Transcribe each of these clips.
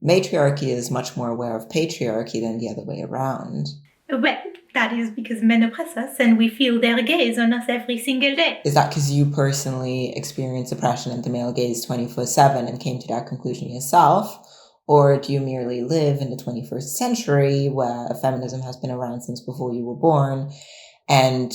Matriarchy is much more aware of patriarchy than the other way around. Well, that is because men oppress us and we feel their gaze on us every single day. Is that because you personally experience oppression and the male gaze 24/7 and came to that conclusion yourself? Or do you merely live in the 21st century where feminism has been around since before you were born and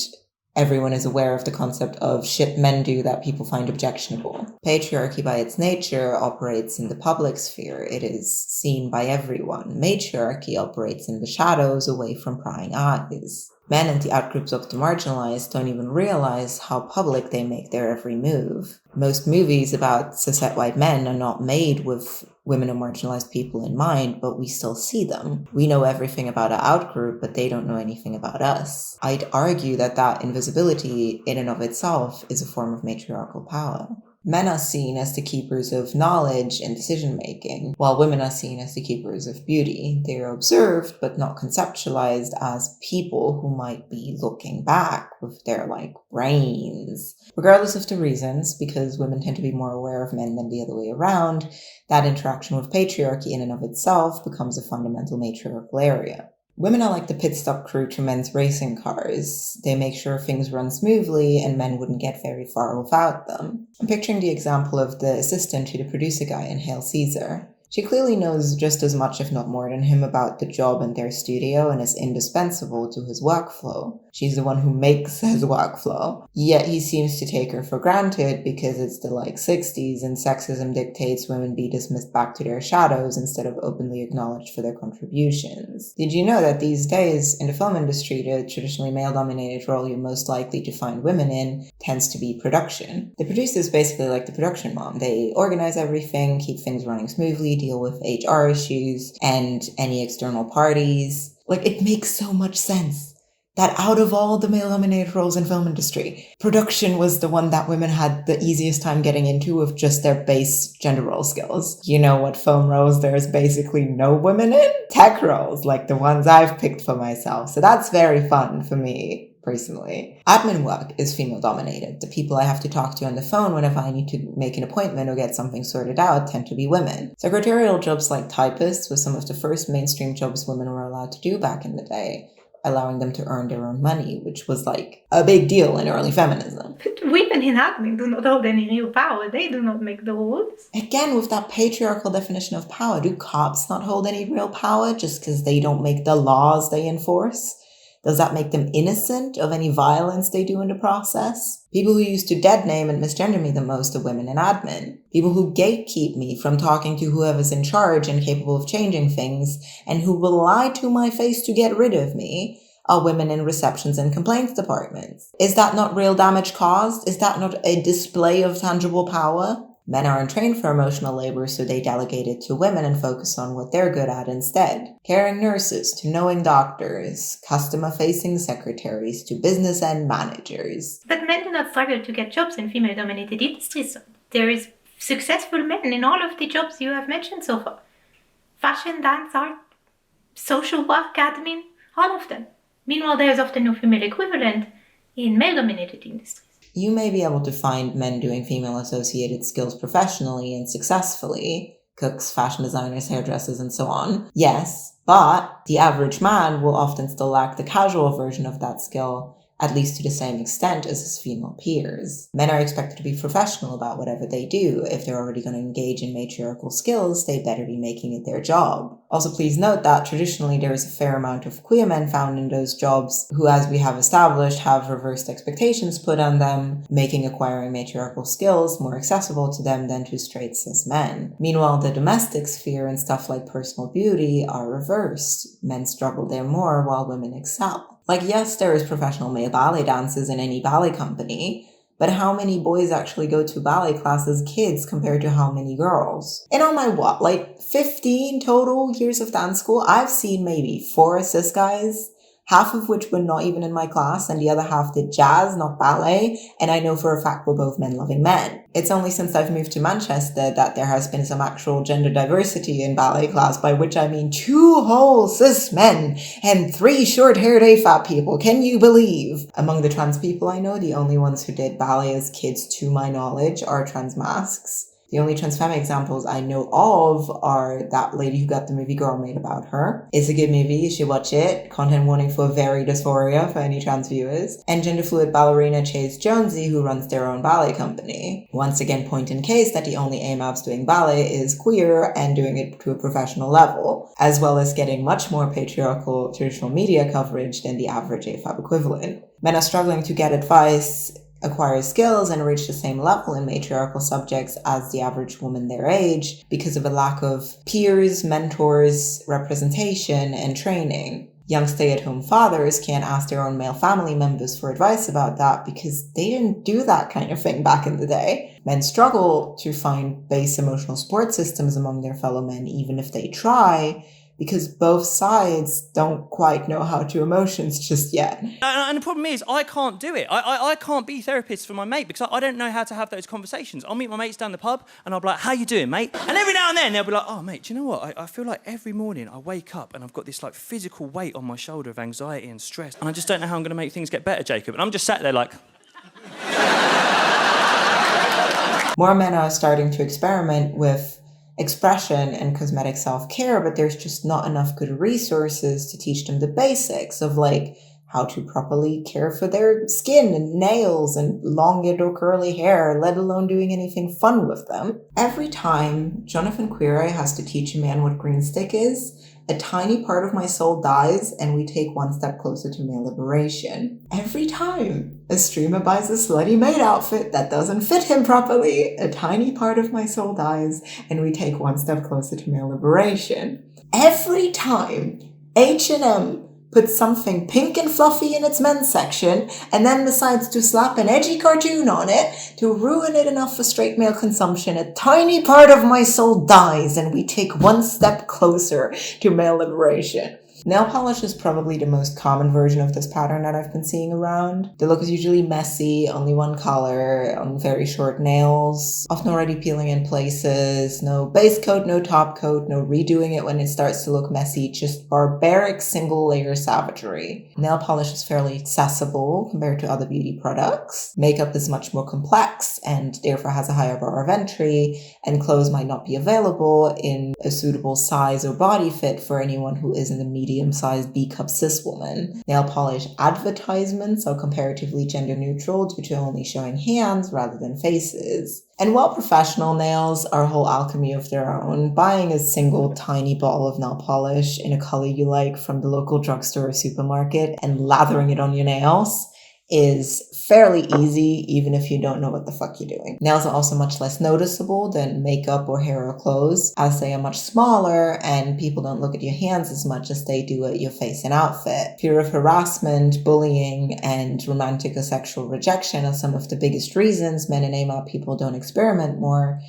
everyone is aware of the concept of shit men do that people find objectionable? Patriarchy by its nature operates in the public sphere. It is seen by everyone. Matriarchy operates in the shadows away from prying eyes. Men and the outgroups of the marginalized don't even realize how public they make their every move. Most movies about cishet white men are not made with women or marginalized people in mind, but we still see them. We know everything about our outgroup, but they don't know anything about us. I'd argue that invisibility in and of itself is a form of matriarchal power. Men are seen as the keepers of knowledge and decision-making, while women are seen as the keepers of beauty. They are observed, but not conceptualized as people who might be looking back with their, brains. Regardless of the reasons, because women tend to be more aware of men than the other way around, that interaction with patriarchy in and of itself becomes a fundamental matriarchal area. Women are like the pit stop crew to men's racing cars. They make sure things run smoothly and men wouldn't get very far without them. I'm picturing the example of the assistant to the producer guy in Hail Caesar. She clearly knows just as much, if not more than him, about the job and their studio and is indispensable to his workflow. She's the one who makes his workflow. Yet he seems to take her for granted because it's the 60s and sexism dictates women be dismissed back to their shadows instead of openly acknowledged for their contributions. Did you know that these days in the film industry, the traditionally male-dominated role you're most likely to find women in tends to be production? The producer is basically like the production mom. They organize everything, keep things running smoothly, deal with HR issues and any external parties. It makes so much sense that out of all the male-dominated roles in film industry, production was the one that women had the easiest time getting into with just their base gender role skills. You know what film roles there's basically no women in? Tech roles, like the ones I've picked for myself. So that's very fun for me. Personally. Admin work is female-dominated. The people I have to talk to on the phone whenever I need to make an appointment or get something sorted out tend to be women. Secretarial jobs like typists were some of the first mainstream jobs women were allowed to do back in the day, allowing them to earn their own money, which was a big deal in early feminism. But women in admin do not hold any real power. They do not make the rules. Again, with that patriarchal definition of power, do cops not hold any real power just because they don't make the laws they enforce? Does that make them innocent of any violence they do in the process? People who used to dead name and misgender me the most are women in admin. People who gatekeep me from talking to whoever's in charge and capable of changing things, and who will lie to my face to get rid of me, are women in receptions and complaints departments. Is that not real damage caused? Is that not a display of tangible power? Men aren't trained for emotional labor, so they delegate it to women and focus on what they're good at instead. Caring nurses to knowing doctors, customer-facing secretaries to business end managers. But men do not struggle to get jobs in female-dominated industries. There is successful men in all of the jobs you have mentioned so far. Fashion, dance, art, social work, admin, all of them. Meanwhile, there is often no female equivalent in male-dominated industries. You may be able to find men doing female-associated skills professionally and successfully, cooks, fashion designers, hairdressers, and so on. Yes, but the average man will often still lack the casual version of that skill, at least to the same extent as his female peers. Men are expected to be professional about whatever they do. If they're already going to engage in matriarchal skills, they better be making it their job. Also, please note that traditionally there is a fair amount of queer men found in those jobs who, as we have established, have reversed expectations put on them, making acquiring matriarchal skills more accessible to them than to straight cis men. Meanwhile, the domestic sphere and stuff like personal beauty are reversed. Men struggle there more while women excel. Yes, there is professional male ballet dancers in any ballet company, but how many boys actually go to ballet class as kids compared to how many girls? In all my 15 total years of dance school, I've seen maybe 4 cis guys, half of which were not even in my class, and the other half did jazz, not ballet, and I know for a fact we're both men-loving men. It's only since I've moved to Manchester that there has been some actual gender diversity in ballet class, by which I mean 2 whole cis men and 3 short-haired AFAB people. Can you believe? Among the trans people I know, the only ones who did ballet as kids, to my knowledge, are trans masks. The only trans femme examples I know of are that lady who got the movie Girl made about her. It's a good movie, you should watch it. Content warning for very dysphoria for any trans viewers. And gender fluid ballerina Chase Jonesy, who runs their own ballet company. Once again, point in case that the only aim of doing ballet is queer and doing it to a professional level, as well as getting much more patriarchal traditional media coverage than the average AFAB equivalent. Men are struggling to get advice, acquire skills, and reach the same level in matriarchal subjects as the average woman their age because of a lack of peers, mentors, representation, and training. Young stay-at-home fathers can't ask their own male family members for advice about that because they didn't do that kind of thing back in the day. Men struggle to find base emotional support systems among their fellow men even if they try, because both sides don't quite know how to emotions just yet. And the problem is, I can't do it. I can't be therapist for my mate because I don't know how to have those conversations. I'll meet my mates down the pub and I'll be like, how you doing, mate? And every now and then they'll be like, oh, mate, do you know what? I feel like every morning I wake up and I've got this like physical weight on my shoulder of anxiety and stress. And I just don't know how I'm going to make things get better, Jacob. And I'm just sat there like... More men are starting to experiment with expression and cosmetic self-care, but there's just not enough good resources to teach them the basics of like how to properly care for their skin and nails and long or curly hair, let alone doing anything fun with them. Every time Jonathan Queer has to teach a man what green stick is, a tiny part of my soul dies and we take one step closer to male liberation. Every time a streamer buys a slutty maid outfit that doesn't fit him properly, a tiny part of my soul dies and we take one step closer to male liberation. Every time H&M puts something pink and fluffy in its men's section and then decides to slap an edgy cartoon on it to ruin it enough for straight male consumption, a tiny part of my soul dies and we take one step closer to male liberation. Nail polish is probably the most common version of this pattern that I've been seeing around. The look is usually messy, only one color, on very short nails, often already peeling in places, no base coat, no top coat, no redoing it when it starts to look messy, just barbaric single layer savagery. Nail polish is fairly accessible compared to other beauty products. Makeup is much more complex and therefore has a higher bar of entry, and clothes might not be available in a suitable size or body fit for anyone who isn't a medium-sized B-cup cis woman. Nail polish advertisements are comparatively gender neutral due to only showing hands rather than faces. And while professional nails are a whole alchemy of their own, buying a single tiny bottle of nail polish in a color you like from the local drugstore or supermarket and lathering it on your nails is fairly easy, even if you don't know what the fuck you're doing. Nails are also much less noticeable than makeup or hair or clothes, as they are much smaller and people don't look at your hands as much as they do at your face and outfit. Fear of harassment, bullying, and romantic or sexual rejection are some of the biggest reasons men and AMAP people don't experiment more.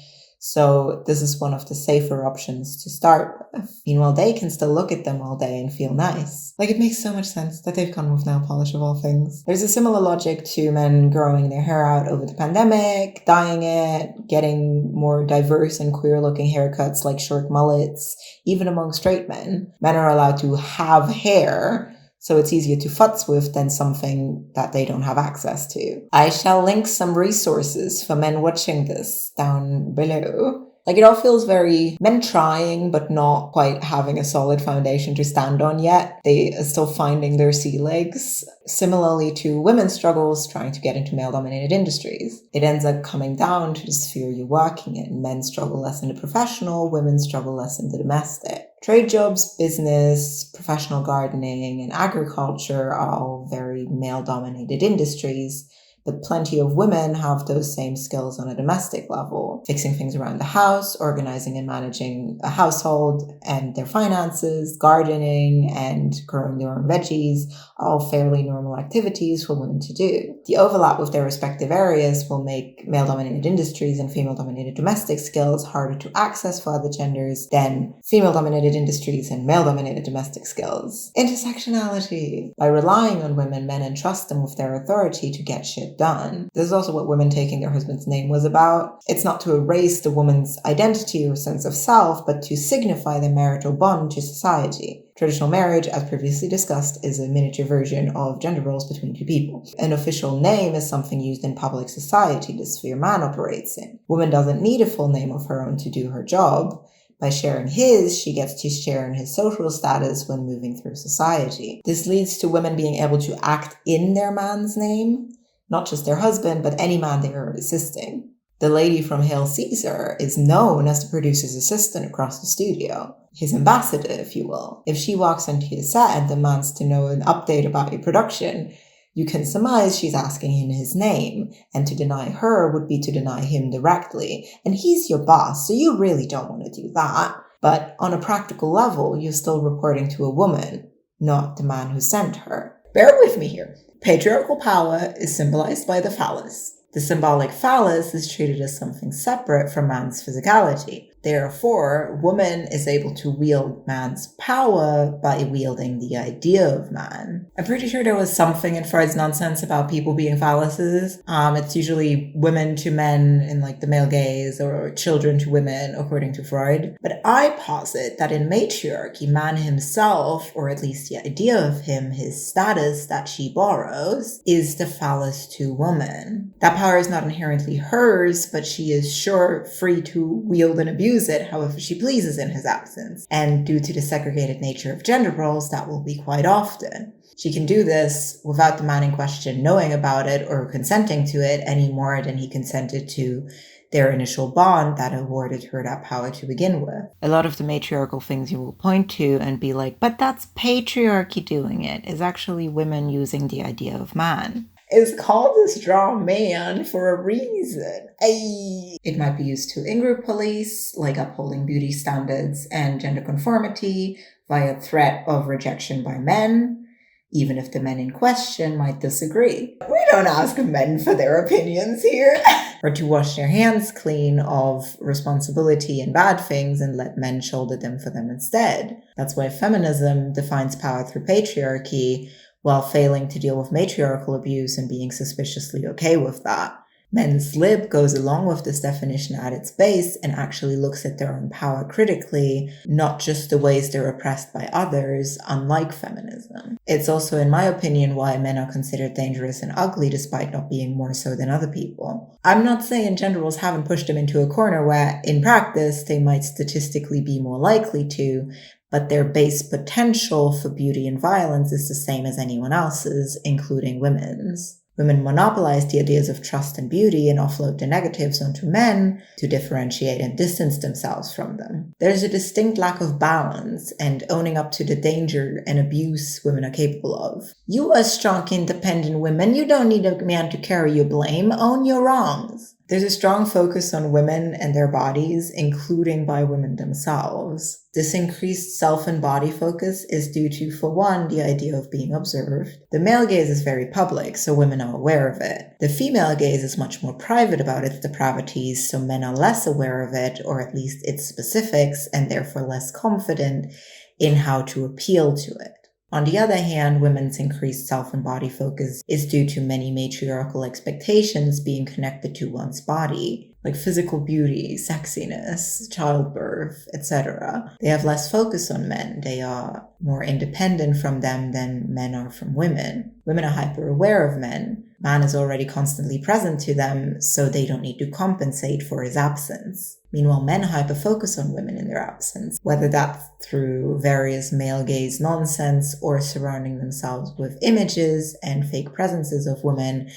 So this is one of the safer options to start with. Meanwhile, they can still look at them all day and feel nice. Like, it makes so much sense that they've gone with nail polish of all things. There's a similar logic to men growing their hair out over the pandemic, dyeing it, getting more diverse and queer-looking haircuts like short mullets, even among straight men. Men are allowed to have hair, so it's easier to futz with than something that they don't have access to. I shall link some resources for men watching this down below. Like, it all feels very men trying, but not quite having a solid foundation to stand on yet. They are still finding their sea legs. Similarly to women's struggles trying to get into male-dominated industries. It ends up coming down to the sphere you're working in. Men struggle less in the professional, women struggle less in the domestic. Trade jobs, business, professional gardening, and agriculture are all very male-dominated industries. But plenty of women have those same skills on a domestic level, fixing things around the house, organizing and managing a household and their finances, gardening, and growing their own veggies, all fairly normal activities for women to do. The overlap with their respective areas will make male-dominated industries and female-dominated domestic skills harder to access for other genders than female-dominated industries and male-dominated domestic skills. Intersectionality. By relying on women, men entrust them with their authority to get shit shit done. This is also what women taking their husband's name was about. It's not to erase the woman's identity or sense of self, but to signify the marital bond to society. Traditional marriage, as previously discussed, is a miniature version of gender roles between two people. An official name is something used in public society, the sphere man operates in. Woman doesn't need a full name of her own to do her job. By sharing his, she gets to share in his social status when moving through society. This leads to women being able to act in their man's name, not just their husband, but any man they are assisting. The lady from Hail Caesar is known as the producer's assistant across the studio, his ambassador, if you will. If she walks onto his set and demands to know an update about your production, you can surmise she's asking him his name, and to deny her would be to deny him directly. And he's your boss, so you really don't want to do that. But on a practical level, you're still reporting to a woman, not the man who sent her. Bear with me here. Patriarchal power is symbolized by the phallus. The symbolic phallus is treated as something separate from man's physicality. Therefore, woman is able to wield man's power by wielding the idea of man. I'm pretty sure there was something in Freud's nonsense about people being phalluses. It's usually women to men in like the male gaze, or children to women, according to Freud. But I posit that in matriarchy, man himself, or at least the idea of him, his status that she borrows, is the phallus to woman. That power is not inherently hers, but she is sure free to wield and abuse it however she pleases in his absence. And due to the segregated nature of gender roles, that will be quite often. She can do this without the man in question knowing about it or consenting to it any more than he consented to their initial bond that awarded her that power to begin with. A lot of the matriarchal things you will point to and be like, but that's patriarchy doing it, is actually women using the idea of man. It's called a straw man for a reason. Ay. It might be used to in-group police, like upholding beauty standards and gender conformity via threat of rejection by men, even if the men in question might disagree. We don't ask men for their opinions here. Or to wash their hands clean of responsibility and bad things and let men shoulder them for them instead. That's why feminism defines power through patriarchy, while failing to deal with matriarchal abuse and being suspiciously okay with that. Men's lib goes along with this definition at its base and actually looks at their own power critically, not just the ways they're oppressed by others, unlike feminism. It's also, in my opinion, why men are considered dangerous and ugly despite not being more so than other people. I'm not saying gender roles haven't pushed them into a corner where, in practice, they might statistically be more likely to, but their base potential for beauty and violence is the same as anyone else's, including women's. Women monopolize the ideas of trust and beauty and offload the negatives onto men to differentiate and distance themselves from them. There's a distinct lack of balance and owning up to the danger and abuse women are capable of. You are strong, independent women. You don't need a man to carry your blame. Own your wrongs. There's a strong focus on women and their bodies, including by women themselves. This increased self and body focus is due to, for one, the idea of being observed. The male gaze is very public, so women are aware of it. The female gaze is much more private about its depravities, so men are less aware of it, or at least its specifics, and therefore less confident in how to appeal to it. On the other hand, women's increased self and body focus is due to many matriarchal expectations being connected to one's body, like physical beauty, sexiness, childbirth, etc. They have less focus on men. They are more independent from them than men are from women. Women are hyper aware of men. Man is already constantly present to them, so they don't need to compensate for his absence. Meanwhile, men hyper-focus on women in their absence, whether that's through various male gaze nonsense or surrounding themselves with images and fake presences of women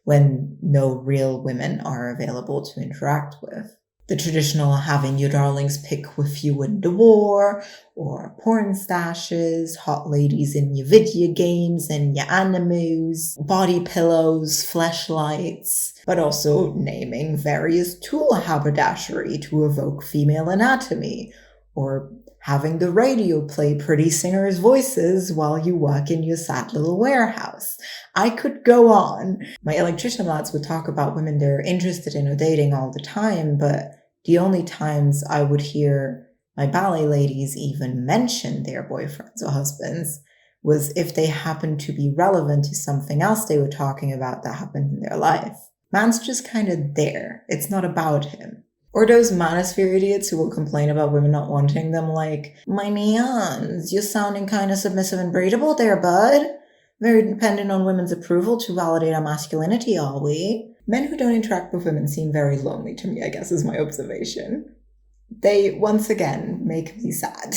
when no real women are available to interact with. The traditional having your darlings pick with you in the war, or porn stashes, hot ladies in your video games and your animes, body pillows, fleshlights, but also naming various tool haberdashery to evoke female anatomy, or having the radio play pretty singers' voices while you work in your sad little warehouse. I could go on. My electrician lads would talk about women they're interested in or dating all the time, but the only times I would hear my ballet ladies even mention their boyfriends or husbands was if they happened to be relevant to something else they were talking about that happened in their life. Man's just kind of there. It's not about him. Or those manosphere idiots who will complain about women not wanting them, like, my neons, you're sounding kind of submissive and breedable there, bud. Very dependent on women's approval to validate our masculinity, are we? Men who don't interact with women seem very lonely to me, I guess, is my observation. They, once again, make me sad.